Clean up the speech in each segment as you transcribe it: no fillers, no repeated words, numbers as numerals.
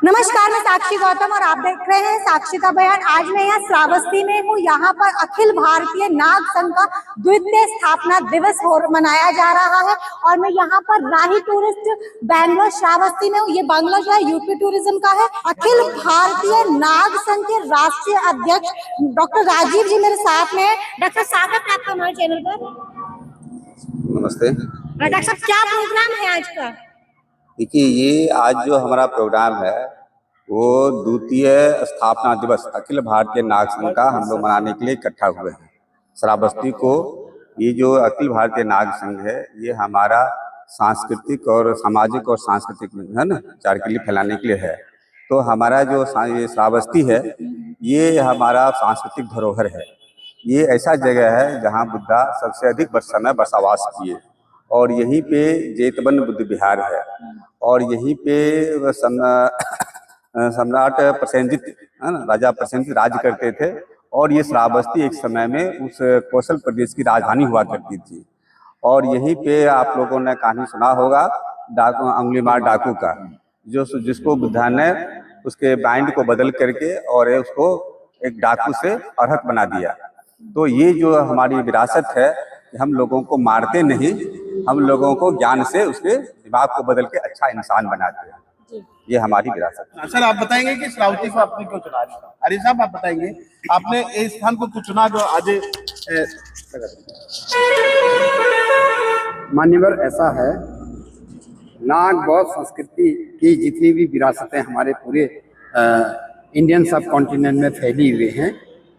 नमस्कार, मैं साक्षी गौतम और आप देख रहे हैं साक्षी का बयान। आज मैं यहाँ श्रावस्ती में हूँ। यहाँ पर अखिल भारतीय नाग संघ का द्वितीय स्थापना दिवस मनाया जा रहा है और मैं यहाँ पर राही टूरिस्ट बैंगलोर श्रावस्ती में हूँ। ये बंगला जो है यूपी टूरिज्म का है। अखिल भारतीय नाग संघ के राष्ट्रीय अध्यक्ष डॉक्टर राजीव जी मेरे साथ में है। डॉक्टर स्वागत है आपका हमारे चैनल पर। नमस्ते डॉक्टर साहब, क्या प्रोग्राम है आज का? देखिए, ये आज जो हमारा प्रोग्राम है वो द्वितीय स्थापना दिवस अखिल भारतीय नाग संघ का हम लोग मनाने के लिए इकट्ठा हुए हैं श्रावस्ती को। ये जो अखिल भारतीय नाग संघ है ये हमारा सांस्कृतिक और सामाजिक और सांस्कृतिक है ना चार के लिए फैलाने के लिए है। तो हमारा जो ये श्रावस्ती है ये हमारा सांस्कृतिक धरोहर है। ये ऐसा जगह है जहाँ बुद्धा सबसे अधिक समय बसवास किए और यहीं पे जेतवन बुद्ध विहार है और यहीं पे सम्राट प्रसेनजित है ना राजा प्रसेनजित राज करते थे और ये श्रावस्ती एक समय में उस कौशल प्रदेश की राजधानी हुआ करती थी। और यहीं पे आप लोगों ने कहानी सुना होगा अंगुलीमाल डाकू का, जिसको बुद्धा ने उसके माइंड को बदल करके और उसको एक डाकू से अर्हत बना दिया। तो ये जो हमारी विरासत है हम लोगों को मारते नहीं, हम लोगों को ज्ञान से उसके दिमाग को बदल के अच्छा इंसान बनाते हैं। ये हमारी विरासत है। सर, आप बताएंगे कि श्रावस्ती को आपने क्यों चुना? अरे साहब, आप बताएंगे आपने इस स्थान को क्यों चुना जो आज मान्यवर ऐसा है, नाग बौद्ध संस्कृति की जितनी भी विरासतें हमारे पूरे इंडियन सब कॉन्टिनेंट में फैली हुई हैं,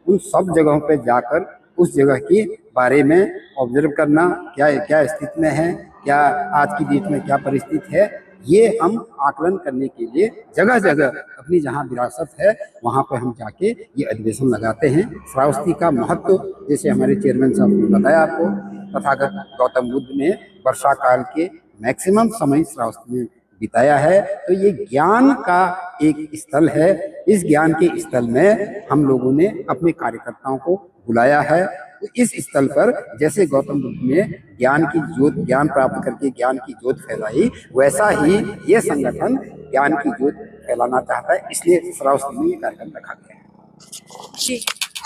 उन सब जगहों पे जाकर उस जगह की बारे में ऑब्जर्व करना, क्या स्थिति में है, क्या आज की डेट में क्या परिस्थिति है, ये हम आकलन करने के लिए जगह जगह अपनी जहाँ विरासत है वहाँ पे हम जाके ये अधिवेशन लगाते हैं। श्रावस्ती का महत्व जैसे हमारे चेयरमैन साहब ने बताया आपको, तथागत गौतम बुद्ध ने वर्षा काल के मैक्सिमम समय श्रावस्ती में बिताया है। तो ये ज्ञान का एक स्थल है। इस ज्ञान के स्थल में हम लोगों ने अपने कार्यकर्ताओं को बुलाया है। इस स्थल पर जैसे गौतम बुद्ध ने ज्ञान प्राप्त करके ज्ञान की ज्योत फैलाई, वैसा ही ये संगठन ज्ञान की ज्योत फैलाना चाहता है, इसलिए श्रावस्ती में ये कार्यक्रम रखा गया है।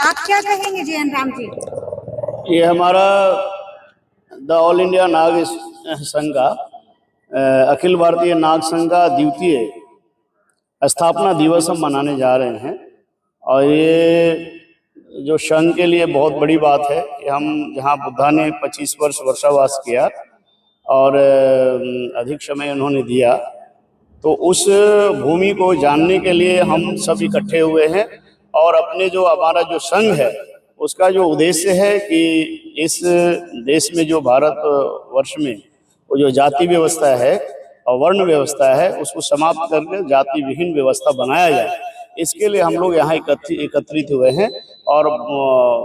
आप क्या कहेंगे जयन राम जी? ये हमारा द ऑल इंडिया नाग संघ का अखिल भारतीय नाग संघ का द्वितीय स्थापना दिवस हम मनाने जा रहे हैं और ये जो संघ के लिए बहुत बड़ी बात है कि हम जहाँ बुद्धा ने 25 वर्ष वर्षावास किया और अधिक समय उन्होंने दिया, तो उस भूमि को जानने के लिए हम सब इकट्ठे हुए हैं। और अपने जो हमारा जो संघ है उसका जो उद्देश्य है कि इस देश में जो भारत वर्ष में वो जो जाति व्यवस्था है और वर्ण व्यवस्था है उसको समाप्त करके जाति विहीन व्यवस्था बनाया जाए, इसके लिए हम लोग यहाँ एकत्रित हुए हैं। और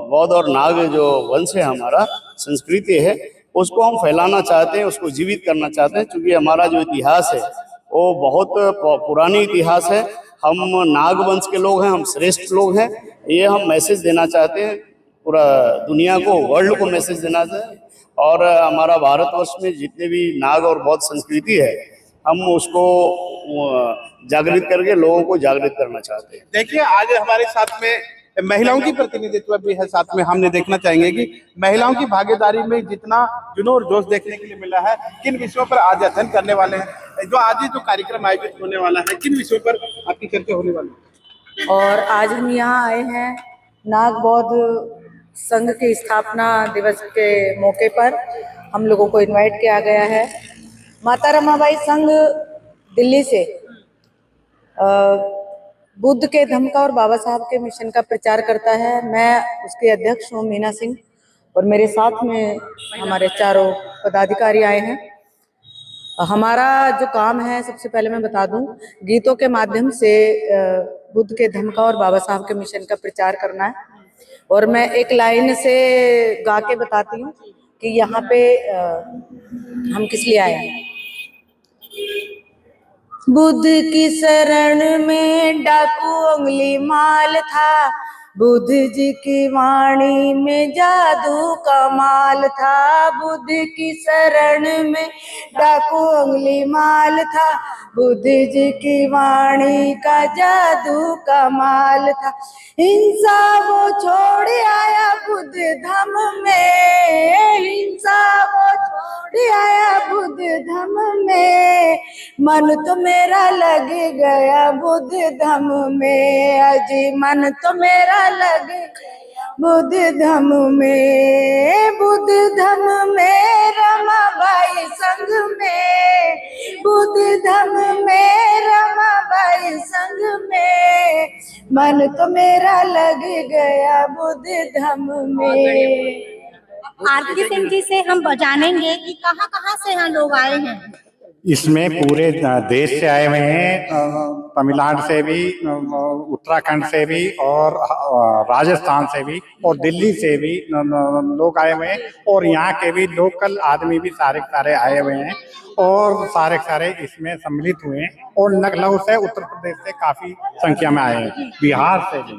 बौद्ध और नाग जो वंश है, हमारा संस्कृति है, उसको हम फैलाना चाहते हैं, उसको जीवित करना चाहते हैं। क्योंकि हमारा जो इतिहास है वो बहुत पुरानी इतिहास है। हम नाग वंश के लोग हैं, हम श्रेष्ठ लोग हैं। ये हम मैसेज देना चाहते हैं पूरा दुनिया को, वर्ल्ड को मैसेज देना चाहते हैं। और हमारा भारतवर्ष में जितने भी नाग और बौद्ध संस्कृति है हम उसको जागृत करके लोगों को जागृत करना चाहते हैं। देखिए, आज हमारे साथ में महिलाओं की प्रतिनिधित्व भी है। साथ में हमने देखना चाहेंगे कि महिलाओं की भागीदारी में जितना जुनून और जोश देखने के लिए मिला है, किन विषयों पर आज अध्ययन करने वाले हैं, जो आज जो कार्यक्रम आयोजित होने वाला है, किन विषयों पर आपकी चर्चा होने वाली है। और आज हम यहाँ आए हैं नाग बौद्ध संघ के स्थापना दिवस के मौके पर हम लोगों को इनवाइट किया गया है। माता रमाबाई संघ दिल्ली से बुद्ध के धम्म का और बाबा साहब के मिशन का प्रचार करता है। मैं उसके अध्यक्ष हूँ मीना सिंह और मेरे साथ में हमारे चारों पदाधिकारी आए हैं। हमारा जो काम है, सबसे पहले मैं बता दूं, गीतों के माध्यम से बुद्ध के धम्म का और बाबा साहब के मिशन का प्रचार करना है। और मैं एक लाइन से गा के बताती हूँ कि यहाँ पे हम किस लिए आए हैं। बुद्ध की शरण में डाकू अंगुलीमाल था, बुद्ध जी की वाणी में जादू कमाल था, बुद्ध की शरण में डाकू उंगली माल था, बुद्ध जी की वाणी का जादू कमाल था। हिंसा वो छोड़ आया बुद्ध धम में, हिंसा वो छोड़ आया बुद्ध धम में, मन तो मेरा लग गया बुद्ध धम में, अजी मन तो मेरा लग गया बुद्ध धम में, बुद्ध धम में रमाबाई संग में, बुद्ध धम में रमाबाई संग में, मन तो मेरा लग गया बुद्ध धम में। आरती सिंह जी से हम जानेंगे कि कहाँ कहाँ से यहाँ लोग आए हैं। इसमें पूरे देश से आए हुए हैं, तमिलनाडु से भी, उत्तराखंड से भी और राजस्थान से भी और दिल्ली से भी लोग आए हुए हैं, और यहाँ के भी लोकल आदमी भी सारे आए हुए हैं और सारे इसमें सम्मिलित हुए हैं। और लखनऊ से, उत्तर प्रदेश से काफी संख्या में आए हैं, बिहार से भी।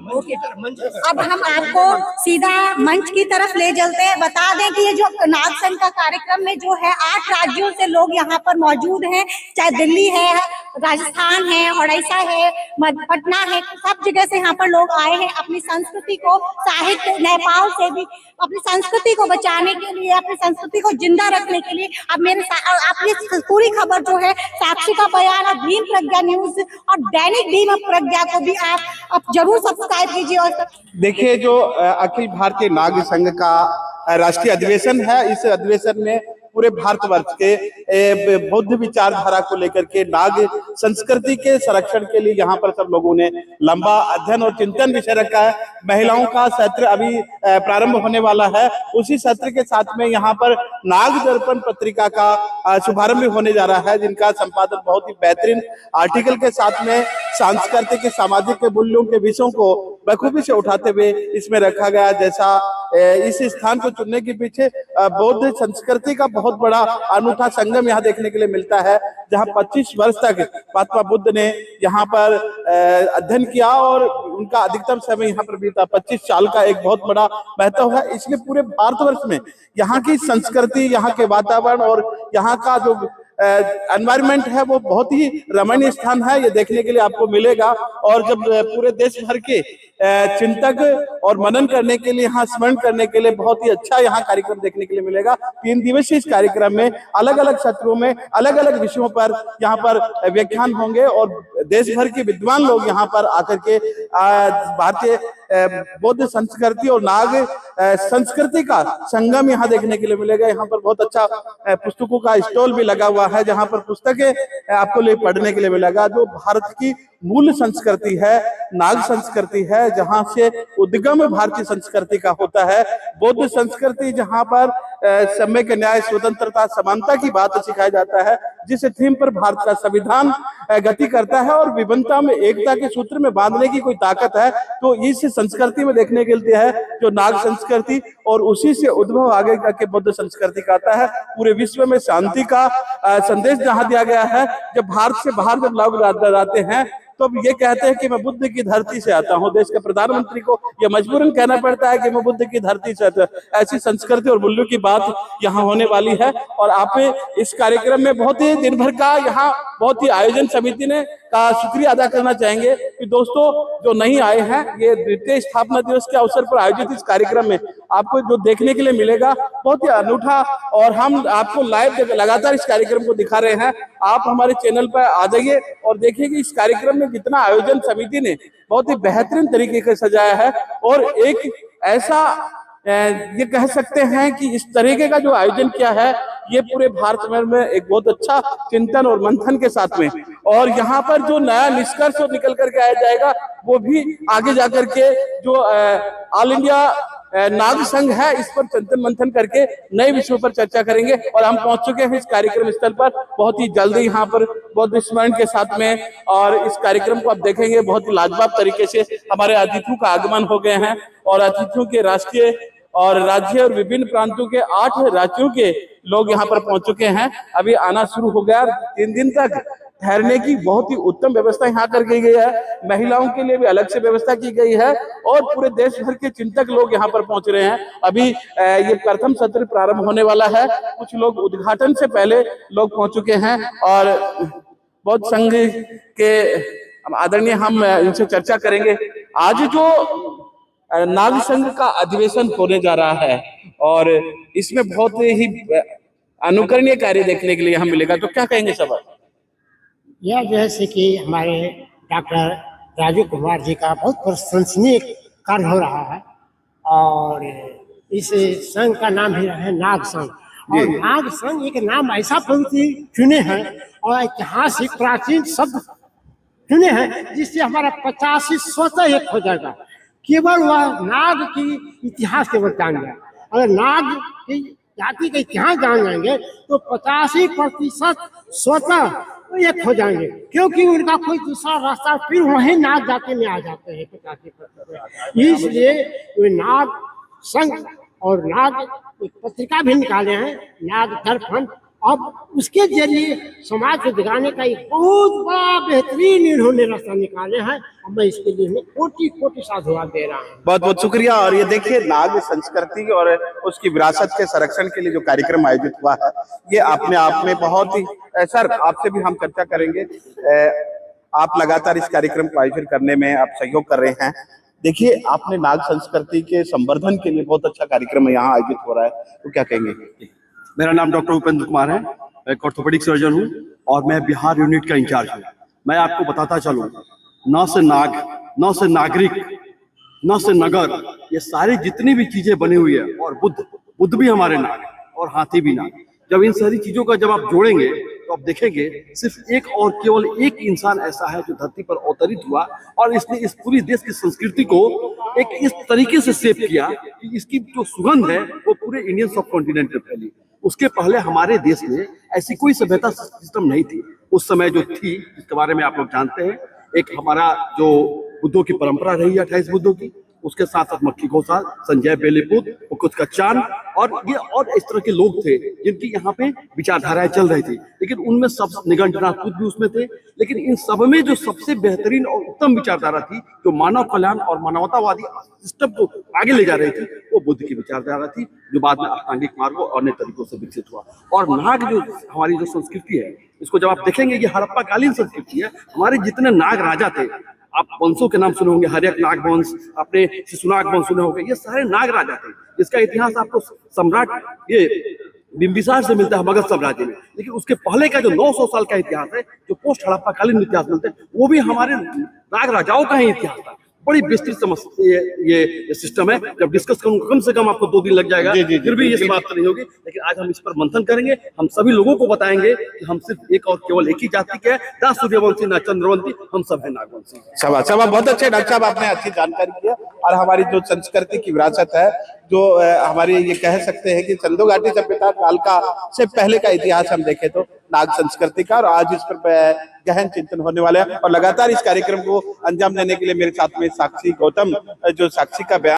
अब हम आपको सीधा मंच की तरफ ले चलते हैं। बता दें कि ये जो नाग संघ का कार्यक्रम में जो है 8 राज्यों से लोग यहाँ पर मौजूद हैं, चाहे दिल्ली है, राजस्थान है, उड़ीसा है, पटना है, सब जगह से यहाँ पर लोग आए हैं अपनी संस्कृति को, साहित्य, नेपाल से भी अपनी संस्कृति को बचाने के लिए, अपनी संस्कृति को जिंदा रखने के लिए। अब मेरे आप ये पूरी खबर जो है साक्षी का बयान और भीम प्रज्ञा न्यूज और दैनिक भीम प्रज्ञा को भी आप जरूर सब्सक्राइब कीजिए। और देखिए, जो अखिल भारतीय नाग संघ का राष्ट्रीय अधिवेशन है, इस अधिवेशन में पूरे भारतवर्ष के बौद्ध विचारधारा को लेकर के नाग संस्कृति के संरक्षण के लिए यहाँ पर सब लोगों ने लंबा अध्ययन और चिंतन विषय रखा है। महिलाओं का सत्र अभी प्रारंभ होने वाला है, उसी सत्र के साथ में यहाँ पर नाग दर्पण पत्रिका का शुभारंभ होने जा रहा है, जिनका संपादन बहुत ही बेहतरीन आर्टिकल के साथ में सांस्कृतिक सामाजिक मूल्यों के विषयों को बखूबी से उठाते हुए इसमें रखा गया। जैसा इस स्थान को चुनने के पीछे बौद्ध संस्कृति का बहुत बड़ा अनूठा संगम यहाँ देखने के लिए मिलता है, जहाँ 25 वर्ष तक महात्मा बुद्ध ने यहाँ पर अध्ययन किया और उनका अधिकतम समय यहाँ पर बीता। 25 साल का एक बहुत बड़ा महत्व है, इसलिए पूरे भारतवर्ष में यहाँ की संस्कृति, यहाँ के वातावरण और यहाँ का जो एनवायरमेंट है वो बहुत ही रमणीय स्थान है, ये देखने के लिए आपको मिलेगा। और जब पूरे देश भर के चिंतक और मनन करने के लिए, यहाँ स्मरण करने के लिए बहुत ही अच्छा यहाँ कार्यक्रम देखने के लिए मिलेगा। 3 दिवसीय इस कार्यक्रम में अलग अलग सत्रों में अलग अलग विषयों पर यहाँ पर व्याख्यान होंगे और देश भर के विद्वान लोग यहाँ पर आकर के भारतीय बौद्ध संस्कृति और नाग संस्कृति का संगम यहाँ देखने के लिए मिलेगा। यहाँ पर बहुत अच्छा पुस्तकों का स्टॉल भी लगा हुआ है, जहाँ पर पुस्तकें आपको लिए पढ़ने के लिए मिलेगा। जो भारत की मूल संस्कृति है, नाग संस्कृति है, जहाँ से उद्गम भारतीय संस्कृति का होता है। बौद्ध संस्कृति जहाँ पर सम्यक न्याय, स्वतंत्रता, समानता की बात सिखाया जाता है, जिस थीम पर भारत का संविधान गति करता है और विभिन्नता में एकता के सूत्र में बांधने की कोई ताकत है, तो इस संस्कृति में देखने के लिए है जो नाग संस्कृति, और उसी से उद्भव आगे जाके बौद्ध संस्कृति का आता है। पूरे विश्व में शांति का संदेश जहाँ दिया गया है। जब भारत से बाहर जब लोग जाते हैं तो अब ये कहते हैं कि मैं बुद्ध की धरती से आता हूँ। देश के प्रधानमंत्री को यह मजबूरन कहना पड़ता है कि मैं बुद्ध की धरती से आता हूँ। ऐसी संस्कृति और मूल्यों की बात यहाँ होने वाली है। और आप इस कार्यक्रम में बहुत ही दिन भर का यहाँ बहुत ही आयोजन समिति ने का शुक्रिया अदा करना चाहेंगे कि दोस्तों जो नहीं आए हैं, ये द्वितीय स्थापना दिवस के अवसर पर आयोजित इस कार्यक्रम में आपको जो देखने के लिए मिलेगा बहुत ही अनूठा, और हम आपको लाइव लगातार इस कार्यक्रम को दिखा रहे हैं। आप हमारे चैनल पर आ जाइए और देखिए कि इस कार्यक्रम में कितना आयोजन समिति ने बहुत ही बेहतरीन तरीके से सजाया है। और एक ऐसा ये कह सकते हैं कि इस तरीके का जो आयोजन किया है ये पूरे भारत भर में एक बहुत अच्छा चिंतन और मंथन के साथ में, और यहाँ पर जो नया निष्कर्ष निकल करके आया जाएगा वो भी आगे जाकर के जो ऑल इंडिया नाग संघ है इस पर चिंतन मंथन करके नए विषयों पर चर्चा करेंगे। और हम पहुंच चुके हैं इस कार्यक्रम स्थल पर बहुत ही जल्दी यहाँ पर बौद्ध स्मरण के साथ में, और इस कार्यक्रम को आप देखेंगे बहुत ही लाजवाब तरीके से हमारे अतिथियों का आगमन हो गए हैं। और अतिथियों के राष्ट्रीय और राज्य और विभिन्न प्रांतों के 8 राज्यों के लोग यहाँ पर पहुंच चुके हैं। अभी आना शुरू हो गया। 3 दिन तक ठहरने की बहुत ही उत्तम व्यवस्था यहाँ कर की गई है। महिलाओं के लिए भी अलग से व्यवस्था की गई है और पूरे देश भर के चिंतक लोग यहाँ पर पहुंच रहे हैं। अभी ये प्रथम सत्र प्रारंभ होने वाला है, कुछ लोग उद्घाटन से पहले लोग पहुंच चुके हैं और बौद्ध संघ के आदरणीय हम इनसे चर्चा करेंगे। आज जो नाग संघ का अधिवेशन होने जा रहा है और इसमें बहुत ही अनुकरणीय कार्य देखने के लिए यहाँ मिलेगा, तो क्या कहेंगे सभा? यह जैसे कि हमारे डॉक्टर राजू कुमार जी का बहुत प्रशंसनीय कार्य हो रहा है और इस संघ का नाम भी है नाग संघ। और नाग संघ एक नाम ऐसा प्रवृत्ति चुने हैं और ऐतिहासिक प्राचीन शब्द चुने हैं जिससे हमारा 85 स्वतः एक हो जाएगा। केवल वह नाग की इतिहास केवल जान जाए। अगर नाग की जाति का इतिहास जान जाएंगे तो 85% स्वतः एक हो जाएंगे, क्योंकि उनका कोई दूसरा रास्ता फिर वही नाग जाति में आ जाते हैं 85%। इसलिए वे नाग संघ और नाग एक पत्रिका भी निकाले हैं, नाग दर्पण। अब उसके जरिए समाज को जगाने का एक बहुत बड़ा बेहतरीन इन्होंने रास्ता निकाले हैं और मैं इसके लिए कोटि कोटि साधुवाद दे रहा हूँ। बहुत बहुत शुक्रिया। और ये देखिए नाग संस्कृति और उसकी विरासत के संरक्षण के लिए जो कार्यक्रम आयोजित हुआ है ये अपने आप में बहुत ही, सर आपसे भी हम चर्चा करेंगे, आप लगातार इस कार्यक्रम को आयोजित करने में आप सहयोग कर रहे हैं। देखिए आपने नाग संस्कृति के संवर्धन के लिए बहुत अच्छा कार्यक्रम यहाँ आयोजित हो रहा है, तो क्या कहेंगे? मेरा नाम डॉक्टर उपेंद्र कुमार है, एक ऑर्थोपेडिक सर्जन हूँ और मैं बिहार यूनिट का इंचार्ज हूँ। मैं आपको बताता चलूँ, न से नाग, न से नागरिक, न से नगर, ये सारी जितनी भी चीजें बनी हुई है, और बुद्ध भी हमारे नाग और हाथी भी नाग। जब इन सारी चीजों का जब आप जोड़ेंगे तो आप देखेंगे सिर्फ एक और केवल एक इंसान ऐसा है जो धरती पर अवतरित हुआ और इसने इस पूरी देश की संस्कृति को एक इस तरीके से शेप किया कि इसकी जो सुगंध है वो पूरे इंडियन सब कॉन्टिनेंट में फैली। उसके पहले हमारे देश में ऐसी कोई सभ्यता सिस्टम नहीं थी। उस समय जो थी, जिसके बारे में आप लोग जानते हैं, एक हमारा जो बुद्धों की परंपरा रही है 28 बुद्धों की, उसके साथ साथ मक्खी घोषाल, संजय बेलीपुत, कुछ का चांद और ये और इस तरह के लोग थे जिनकी यहाँ पे विचारधाराएं चल रही थी। लेकिन उनमें सब निगंठनाथ भी उसमें थे। लेकिन इन सब में जो सबसे बेहतरीन और उत्तम विचारधारा थी, जो मानव कल्याण और मानवतावादी सिस्टम को आगे ले जा रही थी, वो बुद्ध की विचारधारा थी, जो बाद में अष्टांगिक मार्गों और अन्य तरीकों से विकसित हुआ। और नाग जो हमारी जो संस्कृति है, इसको जब आप देखेंगे ये हड़प्पा कालीन संस्कृति है। हमारे जितने नाग राजा थे, आप वंशों के नाम सुने होंगे, हर्यक नाग वंश, अपने शिशुनाग वंश सुने होंगे, ये सारे नाग राजा थे। इसका इतिहास आपको सम्राट ये बिंबिसार से मिलता है मगध साम्राज्य में। लेकिन उसके पहले का जो 900 साल का इतिहास है, जो पोस्ट हड़प्पा कालीन इतिहास मिलते हैं, वो भी हमारे नाग राजाओं का ही इतिहास था। बड़ी विस्तृत समस्या ये सिस्टम है। जब डिस्कस करूंगा कम से कम आपको 2 दिन लग जाएगा, फिर भी ये समाप्त नहीं होगी। लेकिन आज हम इस पर मंथन करेंगे, हम सभी लोगों को बताएंगे कि हम सिर्फ एक और केवल एक ही जाति के हैं, ना सूर्यवंशी ना चंद्रवंशी, हम सब है नागवंशी। सभा बहुत अच्छे डॉक्टर साहब, आपने अच्छी जानकारी दिया। और हमारी जो संस्कृति की विरासत है, जो हमारी ये कह सकते हैं कि सिंधु घाटी सभ्यता काल का से पहले का इतिहास हम देखें तो नाग संस्कृति का, और आज इस पर गहन चिंतन होने वाला है। और लगातार इस कार्यक्रम को अंजाम देने के लिए मेरे साथ में साक्षी गौतम, जो साक्षी का बयान